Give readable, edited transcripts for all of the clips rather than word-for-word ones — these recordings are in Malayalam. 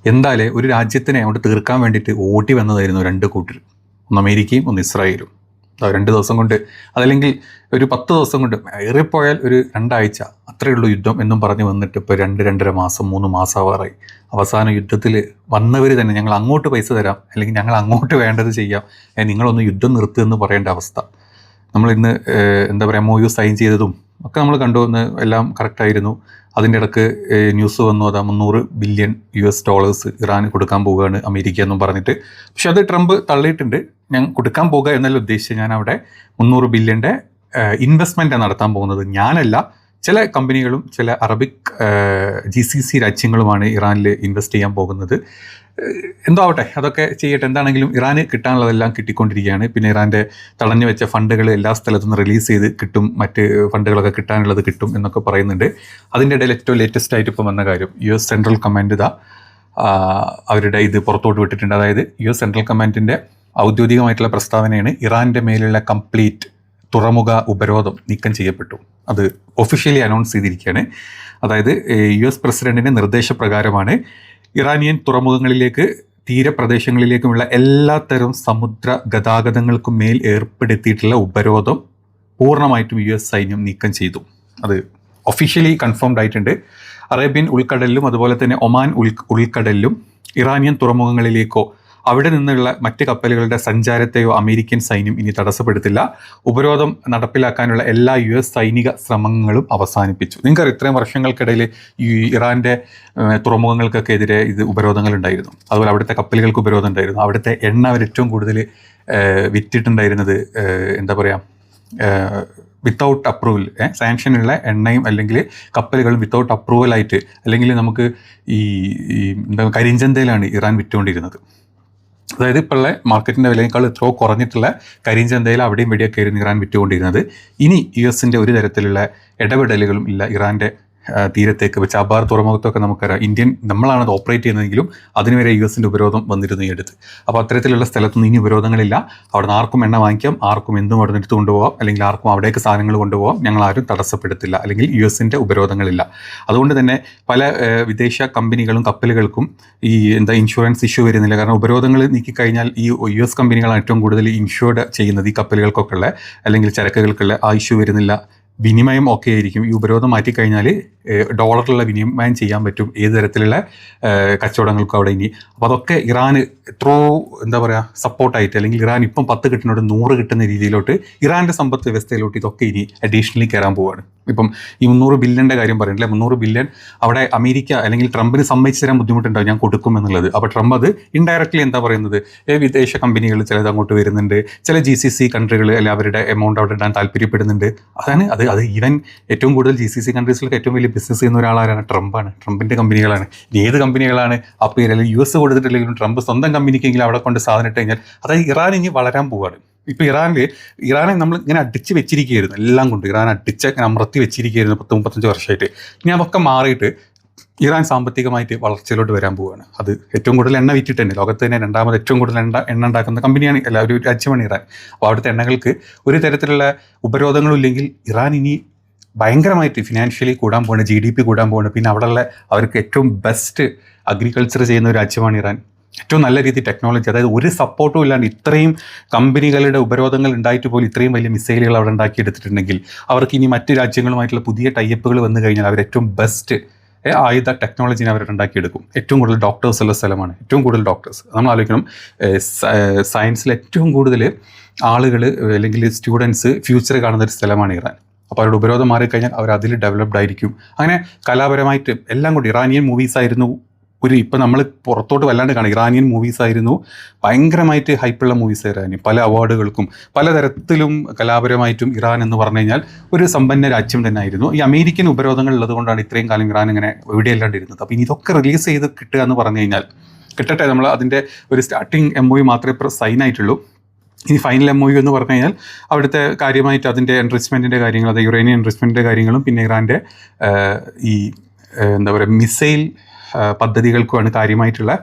എന്തായാലും ഒരു രാജ്യത്തിനെ അങ്ങോട്ട് തീർക്കാൻ വേണ്ടിയിട്ട് ഓടി വന്നതായിരുന്നു രണ്ട് കൂട്ടർ, ഒന്ന് അമേരിക്കയും ഒന്ന് ഇസ്രായേലും. 2 ദിവസം കൊണ്ട്, അതല്ലെങ്കിൽ ഒരു 10 ദിവസം കൊണ്ട്, ഏറിപ്പോയാൽ ഒരു 2 ആഴ്ച അത്രയേ ഉള്ളൂ യുദ്ധം എന്നും പറഞ്ഞ് വന്നിട്ട് ഇപ്പോൾ 2-2.5 മാസം 3 മാസം ആവാറായി. അവസാന യുദ്ധത്തിൽ വന്നവർ തന്നെ ഞങ്ങൾ അങ്ങോട്ട് പൈസ തരാം, അല്ലെങ്കിൽ ഞങ്ങൾ അങ്ങോട്ട് വേണ്ടത് ചെയ്യാം, നിങ്ങളൊന്ന് യുദ്ധം നിർത്തുമെന്ന് പറയേണ്ട അവസ്ഥ. നമ്മളിന്ന് എന്താ പറയുക, MOU സൈൻ ചെയ്തതും ഒക്കെ നമ്മൾ കണ്ടു, എല്ലാം കറക്റ്റായിരുന്നു. അതിൻ്റെ ഇടയ്ക്ക് ന്യൂസ് വന്നു, അതാ $300 ബില്യൺ ഇറാന് കൊടുക്കാൻ പോവുകയാണ് അമേരിക്ക എന്നും പറഞ്ഞിട്ട്. പക്ഷെ അത് ട്രംപ് തള്ളിയിട്ടുണ്ട്. ഞാൻ കൊടുക്കാൻ പോകുക എന്നല്ല ഉദ്ദേശിച്ച്, ഞാൻ അവിടെ 300 ബില്യൻ്റെ ഇൻവെസ്റ്റ്മെൻറ്റാണ് നടത്താൻ പോകുന്നത്. ഞാനല്ല, ചില കമ്പനികളും ചില അറബിക് GCC രാജ്യങ്ങളുമാണ് ഇറാനിൽ ഇൻവെസ്റ്റ് ചെയ്യാൻ പോകുന്നത്. എന്തോ ആവട്ടെ, അതൊക്കെ ചെയ്യട്ടെ. എന്താണെങ്കിലും ഇറാന് കിട്ടാനുള്ളതെല്ലാം കിട്ടിക്കൊണ്ടിരിക്കുകയാണ്. പിന്നെ ഇറാൻ്റെ തടഞ്ഞു വെച്ച ഫണ്ടുകൾ എല്ലാ സ്ഥലത്തുനിന്ന് റിലീസ് ചെയ്ത് കിട്ടും, മറ്റ് ഫണ്ടുകളൊക്കെ കിട്ടാനുള്ളത് കിട്ടും എന്നൊക്കെ പറയുന്നുണ്ട്. അതിൻ്റെ ഇടയിൽ ഏറ്റവും ലേറ്റസ്റ്റ് ആയിട്ട് ഇപ്പം വന്ന കാര്യം, US സെൻട്രൽ കമാൻഡ് അവരുടെ ഇത് പുറത്തോട്ട് വിട്ടിട്ടുണ്ട്. അതായത് US സെൻട്രൽ കമാൻഡിൻ്റെ ഔദ്യോഗികമായിട്ടുള്ള പ്രസ്താവനയാണ്, ഇറാൻ്റെ മേലുള്ള കംപ്ലീറ്റ് തുറമുഖ ഉപരോധം നീക്കം ചെയ്യപ്പെട്ടു. അത് ഒഫീഷ്യലി അനൗൺസ് ചെയ്തിരിക്കുകയാണ്. അതായത് US പ്രസിഡന്റിൻ്റെ നിർദ്ദേശപ്രകാരമാണ് ഇറാനിയൻ തുറമുഖങ്ങളിലേക്ക് തീരപ്രദേശങ്ങളിലേക്കുമുള്ള എല്ലാത്തരം സമുദ്ര ഗതാഗതങ്ങൾക്കും മേൽ ഏർപ്പെടുത്തിയിട്ടുള്ള ഉപരോധം പൂർണ്ണമായിട്ടും US സൈന്യം നീക്കം ചെയ്തു. അത് ഒഫീഷ്യലി കൺഫേംഡ് ആയിട്ടുണ്ട്. അറേബ്യൻ ഉൾക്കടലിലും അതുപോലെ തന്നെ ഒമാൻ ഉൾക്കടലിലും ഇറാനിയൻ തുറമുഖങ്ങളിലേക്കോ അവിടെ നിന്നുള്ള മറ്റ് കപ്പലുകളുടെ സഞ്ചാരത്തെയോ അമേരിക്കൻ സൈന്യം ഇനി തടസ്സപ്പെടുത്തില്ല. ഉപരോധം നടപ്പിലാക്കാനുള്ള എല്ലാ US സൈനിക ശ്രമങ്ങളും അവസാനിപ്പിച്ചു. നിങ്ങൾക്കറിയാം, ഇത്രയും വർഷങ്ങൾക്കിടയിൽ ഈ ഇറാൻ്റെ തുറമുഖങ്ങൾക്കൊക്കെ എതിരെ ഉപരോധങ്ങൾ ഉണ്ടായിരുന്നു. അതുപോലെ അവിടുത്തെ കപ്പലുകൾക്ക് ഉപരോധം ഉണ്ടായിരുന്നു. അവിടുത്തെ എണ്ണ അവർ ഏറ്റവും കൂടുതൽ വിറ്റിട്ടുണ്ടായിരുന്നത് എന്താ പറയുക, വിത്തൗട്ട് അപ്രൂവൽ, സാങ്ഷനുള്ള എണ്ണയും അല്ലെങ്കിൽ കപ്പലുകളും വിത്തൗട്ട് അപ്രൂവലായിട്ട്, അല്ലെങ്കിൽ നമുക്ക് ഈ എന്താ കരിഞ്ചന്തയിലാണ് ഇറാൻ വിറ്റുകൊണ്ടിരുന്നത്. അതായത് ഇപ്പോഴുള്ള മാർക്കറ്റിൻ്റെ വിലയേക്കാൾ എത്രയോ കുറഞ്ഞിട്ടുള്ള കരിഞ്ചന്തയിൽ അവിടെയും ഇവിടെയൊക്കെ ആയിരുന്നു ഇറാൻ വിറ്റുകൊണ്ടിരുന്നത്. ഇനി US ഒരു തരത്തിലുള്ള ഇടപെടലുകളും ഇല്ല ഇറാൻ്റെ തീരത്തേക്ക്. വെച്ച് അബാർ തുറമുഖത്തൊക്കെ നമുക്കറിയാം, നമ്മളാണ് അത് ഓപ്പറേറ്റ് ചെയ്യുന്നതെങ്കിലും അതിനുവരെ US ഉപരോധം വന്നിരുന്നു ഈ അടുത്ത്. അപ്പോൾ അത്തരത്തിലുള്ള സ്ഥലത്തൊന്നും ഇനി ഉപരോധങ്ങളില്ല. അവിടെ നിന്ന് ആർക്കും എണ്ണ വാങ്ങിക്കാം, ആർക്കും എന്തും അവിടെ നിന്ന് എടുത്ത് കൊണ്ടുപോകാം, അല്ലെങ്കിൽ ആർക്കും അവിടേക്ക് സാധനങ്ങൾ കൊണ്ടുപോകാം, ഞങ്ങൾ ആരും തടസ്സപ്പെടുത്തില്ല, അല്ലെങ്കിൽ US ഉപരോധങ്ങളില്ല. അതുകൊണ്ട് തന്നെ പല വിദേശ കമ്പനികളും കപ്പലുകൾക്കും ഈ ഇൻഷുറൻസ് ഇഷ്യൂ വരുന്നില്ല. കാരണം ഉപരോധങ്ങൾ നീക്കിക്കഴിഞ്ഞാൽ ഈ US കമ്പനികളാണ് ഏറ്റവും കൂടുതൽ ഇൻഷുർഡ് ചെയ്യുന്നത് ഈ കപ്പലുകൾക്കൊക്കെ ഉള്ള അല്ലെങ്കിൽ ചരക്കുകൾക്കുള്ള ആ ഇഷ്യൂ വരുന്നില്ല. വിനിമയം ഒക്കെ ആയിരിക്കും. ഈ ഉപരോധം മാറ്റിക്കഴിഞ്ഞാൽ ഡോളറിലുള്ള വിനിമയം ചെയ്യാൻ പറ്റും ഏത് തരത്തിലുള്ള കച്ചവടങ്ങൾക്കും അവിടെ ഇനി. അപ്പോൾ അതൊക്കെ ഇറാന് എത്രയോ എന്താ പറയുക സപ്പോർട്ടായിട്ട്, അല്ലെങ്കിൽ ഇറാൻ ഇപ്പം 10 കിട്ടുന്നോട് 100 കിട്ടുന്ന രീതിയിലോട്ട് ഇറാൻ്റെ സമ്പദ് വ്യവസ്ഥയിലോട്ട് ഇതൊക്കെ ഇനി അഡീഷണലി കയറാൻ പോവുകയാണ്. ഇപ്പം ഈ 300 ബില്യൻ്റെ കാര്യം പറയുന്നില്ല, 300 ബില്യൺ അവിടെ അമേരിക്ക അല്ലെങ്കിൽ ട്രംപിന് സമ്മതിച്ചു തരാൻ ബുദ്ധിമുട്ടുണ്ടാവും, ഞാൻ കൊടുക്കും എന്നുള്ളത്. അപ്പോൾ ട്രംപ് അത് ഇൻഡയറക്റ്റ്ലി എന്താ പറയുന്നത്, വിദേശ കമ്പനികൾ ചിലത് അങ്ങോട്ട് വരുന്നുണ്ട്, ചില GCC കൺട്രികൾ അല്ലെ അവരുടെ എമൗണ്ട് അവിടെ ഇടാൻ താല്പര്യപ്പെടുന്നുണ്ട്. അതാണ് അത് ഈവൻ ഏറ്റവും കൂടുതൽ GCC കൺട്രീസിലൊക്കെ ഏറ്റവും വലിയ ബിസിനസ് ചെയ്യുന്ന ഒരാളാരാണ്, ട്രംപാണ്. ട്രംപിൻ്റെ കമ്പനികളാണ്. ഏത് കമ്പനികളാണ് അപ്പോൾ അല്ലെങ്കിൽ US കൊടുത്തിട്ടില്ലെങ്കിലും ട്രംപ് സ്വന്തം കമ്പനിക്കെങ്കിലും അവിടെ കൊണ്ട് സാധനം ഇട്ട് കഴിഞ്ഞാൽ അതായത് ഇറാൻ ഇനി വളരാൻ പോവുകയാണ്. ഇപ്പോൾ ഇറാനെ നമ്മൾ ഇങ്ങനെ അടിച്ച് വെച്ചിരിക്കുകയായിരുന്നു, എല്ലാം കൊണ്ട് ഇറാൻ അടിച്ച് ഇങ്ങനെ അമർത്തി വെച്ചിരിക്കുകയായിരുന്നു 30-35 വർഷമായിട്ട്. ഇനി അതൊക്കെ മാറിയിട്ട് ഇറാൻ സാമ്പത്തികമായിട്ട് വളർച്ചയിലോട്ട് വരാൻ പോവുകയാണ്. അത് ഏറ്റവും കൂടുതൽ എണ്ണ വിറ്റിട്ട് തന്നെ ലോകത്ത് തന്നെ 2ാമത് ഏറ്റവും കൂടുതൽ എണ്ണ ഉണ്ടാക്കുന്ന കമ്പനിയാണ്, അല്ല ഒരു രാജ്യമാണ് ഇറാൻ. അപ്പോൾ അവിടുത്തെ എണ്ണകൾക്ക് ഒരു തരത്തിലുള്ള ഉപരോധങ്ങളും ഇല്ലെങ്കിൽ ഇറാൻ ഇനി ഭയങ്കരമായിട്ട് ഫിനാൻഷ്യലി കൂടാൻ പോകുന്നത്, GDP കൂടാൻ പോകുന്നത്. പിന്നെ അവിടെയുള്ള അവർക്ക് ഏറ്റവും ബെസ്റ്റ് അഗ്രികൾച്ചർ ചെയ്യുന്ന ഒരു രാജ്യമാണ് ഇറാൻ. ഏറ്റവും നല്ല രീതിയിൽ ടെക്നോളജി, അതായത് ഒരു സപ്പോർട്ടും ഇല്ലാണ്ട് ഇത്രയും കമ്പനികളുടെ ഉപരോധങ്ങൾ ഉണ്ടായിട്ട് പോലും ഇത്രയും വലിയ മിസൈലുകൾ അവിടെ ഉണ്ടാക്കിയെടുത്തിട്ടുണ്ടെങ്കിൽ അവർക്ക് ഇനി മറ്റ് രാജ്യങ്ങളുമായിട്ടുള്ള പുതിയ ടൈപ്പുകൾ വന്നു കഴിഞ്ഞാൽ അവർ ഏറ്റവും ബെസ്റ്റ് ആയുധ ടെക്നോളജിനെ അവർ ഉണ്ടാക്കിയെടുക്കും. ഏറ്റവും കൂടുതൽ ഡോക്ടേഴ്സ് ഉള്ള സ്ഥലമാണ്, ഏറ്റവും കൂടുതൽ ഡോക്ടേഴ്സ്. നമ്മൾ ആലോചിക്കണം, സയൻസിൽ ഏറ്റവും കൂടുതൽ ആളുകൾ അല്ലെങ്കിൽ സ്റ്റുഡൻസ് ഫ്യൂച്ചർ കാണുന്ന ഒരു സ്ഥലമാണ് ഇറാൻ. അപ്പോൾ അവരുടെ ഉപരോധം മാറിക്കഴിഞ്ഞാൽ അവർ അതിൽ ഡെവലപ്ഡ് ആയിരിക്കും. അങ്ങനെ കലാപരമായിട്ട് എല്ലാം കൂടി ഇറാനിയൻ മൂവീസ് ആയിരുന്നു ഇപ്പം നമ്മൾ പുറത്തോട്ട് വല്ലാണ്ട് കാണും, ഇറാനിയൻ മൂവീസ് ആയിരുന്നു ഭയങ്കരമായിട്ട് ഹൈപ്പുള്ള മൂവീസ് ഇറാനിയൻ. പല അവാർഡുകൾക്കും പലതരത്തിലും കലാപരമായിട്ടും ഇറാൻ എന്ന് പറഞ്ഞു കഴിഞ്ഞാൽ ഒരു സമ്പന്ന രാജ്യം തന്നെ ആയിരുന്നു. ഈ അമേരിക്കൻ ഉപരോധങ്ങൾ ഉള്ളത് കൊണ്ടാണ് ഇത്രയും കാലം ഇറാൻ ഇങ്ങനെ എവിടെയല്ലാണ്ടിരുന്നത്. അപ്പോൾ ഇനി ഇതൊക്കെ റിലീസ് ചെയ്ത് കിട്ടുക എന്ന് പറഞ്ഞു കഴിഞ്ഞാൽ കിട്ടട്ടെ. നമ്മൾ അതിൻ്റെ ഒരു സ്റ്റാർട്ടിങ് MOU മാത്രമേ സൈൻ ആയിട്ടുള്ളൂ. ഇനി ഫൈനൽ MOU എന്ന് പറഞ്ഞു കഴിഞ്ഞാൽ അവിടുത്തെ കാര്യമായിട്ട് അതിൻ്റെ എൻറിച്ച്മെൻറ്റിൻ്റെ കാര്യങ്ങൾ, അത് യുറേനിയം എൻറിച്ച്മെൻറ്റിൻ്റെ കാര്യങ്ങളും പിന്നെ ഇറാൻ്റെ ഈ എന്താ പറയുക മിസൈൽ പദ്ധതികൾക്കുമാണ് കാര്യമായിട്ടുള്ള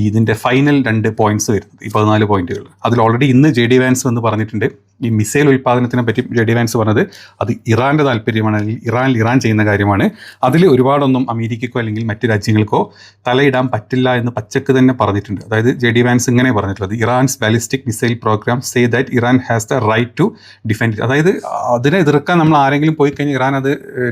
ഇതിൻ്റെ ഫൈനൽ 2 പോയിന്റ്സ് വരുന്നത്, ഈ 14 പോയിന്റുകൾ. അതിൽ ഓൾറെഡി ഇന്ന് JD വാൻസ് എന്ന് പറഞ്ഞിട്ടുണ്ട് ഈ മിസൈൽ ഉൽപ്പാദനത്തിനെ പറ്റി JD വാൻസ് പറഞ്ഞത് അത് ഇറാൻ്റെ താല്പര്യമാണ്, അല്ലെങ്കിൽ ഇറാൻ ചെയ്യുന്ന കാര്യമാണ്. അതിൽ ഒരുപാടൊന്നും അമേരിക്കക്കോ അല്ലെങ്കിൽ മറ്റ് രാജ്യങ്ങൾക്കോ തലയിടാൻ പറ്റില്ല എന്ന് പച്ചക്ക് തന്നെ പറഞ്ഞിട്ടുണ്ട്. അതായത് JD വാൻസ് ഇങ്ങനെ പറഞ്ഞിട്ടുള്ളത്, Iran's ballistic missile program say that Iran has the right to defend. അതായത് അതിനെ എതിർക്കാൻ നമ്മൾ ആരെങ്കിലും പോയി കഴിഞ്ഞാൽ ഇറാൻ അത്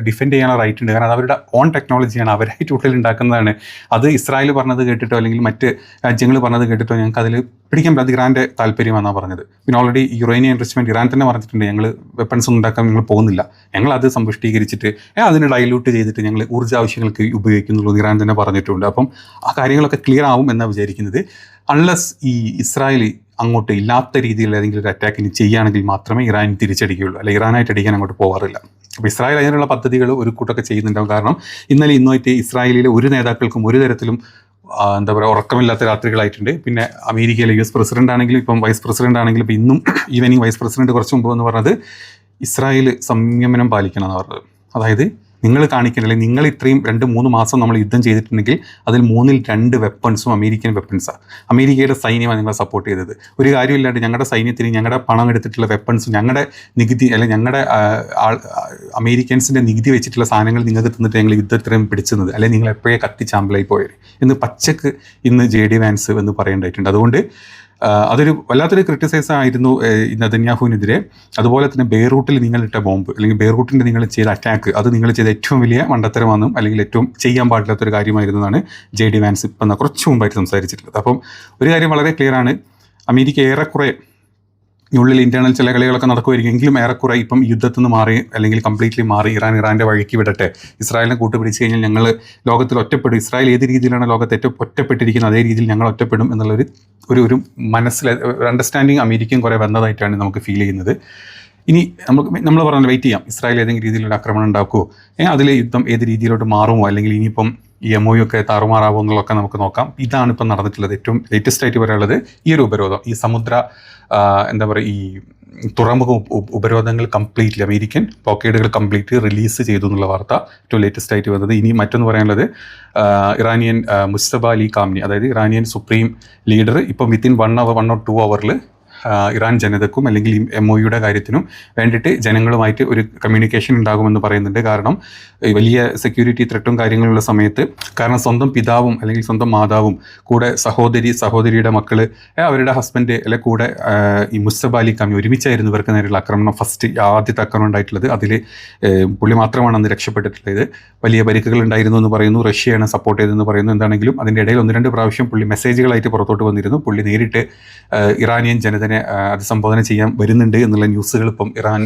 ഡിഫെൻഡ് ചെയ്യാനുള്ള റൈറ്റ് ഉണ്ട്. കാരണം അത് അവരുടെ ഓൺ ടെക്നോളജിയാണ്, അവരായിട്ട് ഉള്ളിൽ ഉണ്ടാക്കുന്നതാണ്. അത് ഇസ്രായേൽ പറഞ്ഞത് കേട്ടിട്ടോ അല്ലെങ്കിൽ മറ്റ് രാജ്യങ്ങൾ പറഞ്ഞത് കേട്ടിട്ടോ ഞങ്ങൾക്ക് അതിൽ പിടിക്കാൻ പറ്റാത്ത ഇറാൻ്റെ താല്പര്യമാണെന്നാണ് പറഞ്ഞത്. പിന്നെ ഓൾറെഡി യുറേനിയം എൻറിച്ച്മെൻറ്റ് ഇറാൻ തന്നെ പറഞ്ഞിട്ടുണ്ട്, ഞങ്ങൾ വെപ്പൺസ് ഒന്നും ഉണ്ടാക്കാൻ ഞങ്ങൾ പോകുന്നില്ല, ഞങ്ങൾ അത് സമ്പുഷ്ടീകരിച്ചിട്ട് അതിനെ ഡൈല്യൂട്ട് ചെയ്തിട്ട് ഞങ്ങൾ ഊർജ്ജ ആവശ്യങ്ങൾക്ക് ഉപയോഗിക്കുന്നുള്ളൂ ഇറാൻ തന്നെ പറഞ്ഞിട്ടുണ്ട്. അപ്പം ആ കാര്യങ്ങളൊക്കെ ക്ലിയർ ആവും എന്നാണ് വിചാരിക്കുന്നത്. അൺലെസ് ഈ ഇസ്രായേൽ അങ്ങോട്ട് ഇല്ലാത്ത രീതിയിൽ ഏതെങ്കിലും ഒരു അറ്റാക്ക് ഇനി ചെയ്യുകയാണെങ്കിൽ മാത്രമേ ഇറാൻ തിരിച്ചടിക്കുകയുള്ളൂ, അല്ല ഇറാനായിട്ട് അടിക്കാൻ അങ്ങോട്ട് പോകാറില്ല. അപ്പോൾ ഇസ്രായേൽ അതിനുള്ള പദ്ധതികൾ ഒരു കൂട്ടമൊക്കെ ചെയ്യുന്നുണ്ടാവും. കാരണം ഇന്നലെ ഇന്നുമായിട്ട് ഇസ്രായേലിലെ ഒരു നേതാക്കൾക്കും ഒരു തരത്തിലും എന്താ പറയുക ഉറക്കമില്ലാത്ത രാത്രികളായിട്ടുണ്ട്. പിന്നെ അമേരിക്കയിലെ US പ്രസിഡന്റ് ആണെങ്കിലും ഇപ്പം വൈസ് പ്രസിഡന്റ് ആണെങ്കിലും ഇപ്പം ഇന്നും ഈവനിങ് വൈസ് പ്രസിഡന്റ് കുറച്ച് മുമ്പ് എന്ന് പറഞ്ഞത് ഇസ്രായേൽ സംയമനം പാലിക്കണം എന്ന് പറഞ്ഞത്. അതായത് നിങ്ങൾ കാണിക്കണം, അല്ലെങ്കിൽ നിങ്ങൾ ഇത്രയും 2-3 മാസം നമ്മൾ യുദ്ധം ചെയ്തിട്ടുണ്ടെങ്കിൽ അതിൽ 3-2 വെപ്പൺസും അമേരിക്കൻ വെപ്പൺസാണ്. അമേരിക്കയുടെ സൈന്യമാണ് നിങ്ങളെ സപ്പോർട്ട് ചെയ്തത്. ഒരു കാര്യമില്ലാണ്ട് ഞങ്ങളുടെ സൈന്യത്തിന് ഞങ്ങളുടെ പണം എടുത്തിട്ടുള്ള വെപ്പൺസും ഞങ്ങളുടെ നികുതി അല്ലെങ്കിൽ ഞങ്ങളുടെ അമേരിക്കൻസിൻ്റെ നികുതി വെച്ചിട്ടുള്ള സാധനങ്ങൾ നിങ്ങൾക്ക് തന്നിട്ട് ഞങ്ങൾ യുദ്ധത്തിനും പിടിച്ചത്, അല്ലെങ്കിൽ നിങ്ങൾ എപ്പോഴേ കത്തിച്ചാമ്പലായി പോയത് എന്ന് പച്ചക്ക് ഇന്ന് JD വാൻസ് എന്ന് പറയേണ്ടതായിട്ടുണ്ട്. അതുകൊണ്ട് അതൊരു വല്ലാത്തൊരു ക്രിറ്റിസൈസ് ആയിരുന്നു നെതന്യാഹുവിനെതിരെ. അതുപോലെ തന്നെ ബെയ്റൂട്ടിൽ നിങ്ങളിട്ട ബോംബ് അല്ലെങ്കിൽ ബെയ്റൂട്ടിൻ്റെ നിങ്ങൾ ചെയ്ത അറ്റാക്ക് അത് നിങ്ങൾ ചെയ്ത ഏറ്റവും വലിയ മണ്ടത്തരമാണെന്നും അല്ലെങ്കിൽ ഏറ്റവും ചെയ്യാൻ പാടില്ലാത്തൊരു കാര്യമായിരുന്നു എന്നാണ് JD വാൻസ് ഇപ്പം കുറച്ച് മുമ്പായിട്ട് സംസാരിച്ചിട്ടുള്ളത്. അപ്പം ഒരു കാര്യം വളരെ ക്ലിയർ ആണ്, അമേരിക്ക ഏറെക്കുറെ ഉള്ളിൽ ഇൻറ്റേർണൽ ചില കളികളൊക്കെ നടക്കുമായിരിക്കും, എങ്കിലും ഏറെക്കുറെ ഇപ്പം യുദ്ധത്തിൽ നിന്ന് മാറി അല്ലെങ്കിൽ കംപ്ലീറ്റ്ലി മാറി ഇറാൻ്റെ വഴിക്ക് വിടട്ടെ, ഇസ്രായേലിനെ കൂട്ടുപിടിച്ച് കഴിഞ്ഞാൽ ഞങ്ങൾ ലോകത്തിൽ ഒറ്റപ്പെടും, ഇസ്രായേൽ ഏത് രീതിയിലാണ് ലോകത്ത് ഒറ്റപ്പെട്ടിരിക്കുന്നത് അതേ രീതിയിൽ ഞങ്ങൾ ഒറ്റപ്പെടും എന്നുള്ളൊരു ഒരു മനസ്സിൽ അണ്ടർസ്റ്റാൻഡിങ് അമേരിക്കയും കുറേ വന്നതായിട്ടാണ് നമുക്ക് ഫീൽ ചെയ്യുന്നത്. ഇനി നമ്മൾ പറഞ്ഞാൽ വെയിറ്റ് ചെയ്യാം, ഇസ്രായേൽ ഏതെങ്കിലും രീതിയിലൊരു ആക്രമണം ഉണ്ടാക്കുമോ, അതിൽ യുദ്ധം ഏത് രീതിയിലോട്ട് മാറുമോ, അല്ലെങ്കിൽ ഇനിയിപ്പം ഈ MOU ഒക്കെ താറുമാറാവോ എന്നുള്ളതൊക്കെ നമുക്ക് നോക്കാം. ഇതാണ് ഇപ്പം നടന്നിട്ടുള്ളത്. ഏറ്റവും ലേറ്റസ്റ്റ് ആയിട്ട് പറയാനുള്ളത് ഈ ഒരു ഉപരോധം, ഈ സമുദ്ര എന്താ പറയുക ഈ തുറമുഖ ഉപരോധങ്ങൾ കംപ്ലീറ്റ്ലി അമേരിക്കൻ ബ്ലോക്കേഡുകൾ കംപ്ലീറ്റ് റിലീസ് ചെയ്തു എന്നുള്ള വാർത്ത ഏറ്റവും ലേറ്റസ്റ്റ് ആയിട്ട് വന്നത്. ഇനി മറ്റൊന്ന് പറയാനുള്ളത്, ഇറാനിയൻ മുസ്തഫ അലി കാംനി, അതായത് ഇറാനിയൻ സുപ്രീം ലീഡർ ഇപ്പം വിത്തിൻ 1 or 2 hours ഇറാൻ ജനതക്കും അല്ലെങ്കിൽ MOUയുടെ കാര്യത്തിനും വേണ്ടിയിട്ട് ജനങ്ങളുമായിട്ട് ഒരു കമ്മ്യൂണിക്കേഷൻ ഉണ്ടാകുമെന്ന് പറയുന്നുണ്ട്. കാരണം വലിയ സെക്യൂരിറ്റി ത്രെട്ടും കാര്യങ്ങളുള്ള സമയത്ത്, കാരണം സ്വന്തം പിതാവും അല്ലെങ്കിൽ സ്വന്തം മാതാവും കൂടെ സഹോദരിയുടെ മക്കൾ അവരുടെ ഹസ്ബൻഡ് അല്ലെ കൂടെ ഈ മുസ്തഫ അലി കാമി ഒരുമിച്ചായിരുന്നു ഇവർക്ക് നേരെയുള്ള ആക്രമണം, ആദ്യത്തെ ആക്രമണം ഉണ്ടായിട്ടുള്ളത്. അതിൽ പുള്ളി മാത്രമാണ് അന്ന് രക്ഷപ്പെട്ടിട്ടുള്ളത്. വലിയ പരിക്കുകൾ ഉണ്ടായിരുന്നു എന്ന് പറയുന്നു, റഷ്യയാണ് സപ്പോർട്ട് ചെയ്തതെന്ന് പറയുന്നു. എന്താണെങ്കിലും അതിൻ്റെ ഇടയിൽ 1-2 പ്രാവശ്യം പുള്ളി മെസ്സേജുകളായിട്ട് പുറത്തോട്ട് വന്നിരുന്നു. പുള്ളി നേരിട്ട് ഇറാനിയൻ ജനതനെ അഭിസംബോധന ചെയ്യാൻ വരുന്നുണ്ട് എന്നുള്ള ന്യൂസുകൾ ഇപ്പം ഇറാൻ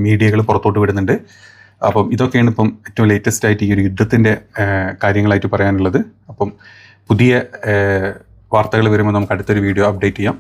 മീഡിയകൾ പുറത്തോട്ട് വിടുന്നുണ്ട്. അപ്പം ഇതൊക്കെയാണ് ഇപ്പം ഏറ്റവും ലേറ്റസ്റ്റ് ആയിട്ട് ഈ ഒരു യുദ്ധത്തിൻ്റെ കാര്യങ്ങളായിട്ട് പറയാനുള്ളത്. അപ്പം പുതിയ വാർത്തകൾ വരുമ്പോൾ നമുക്ക് അടുത്തൊരു വീഡിയോ അപ്ഡേറ്റ് ചെയ്യാം.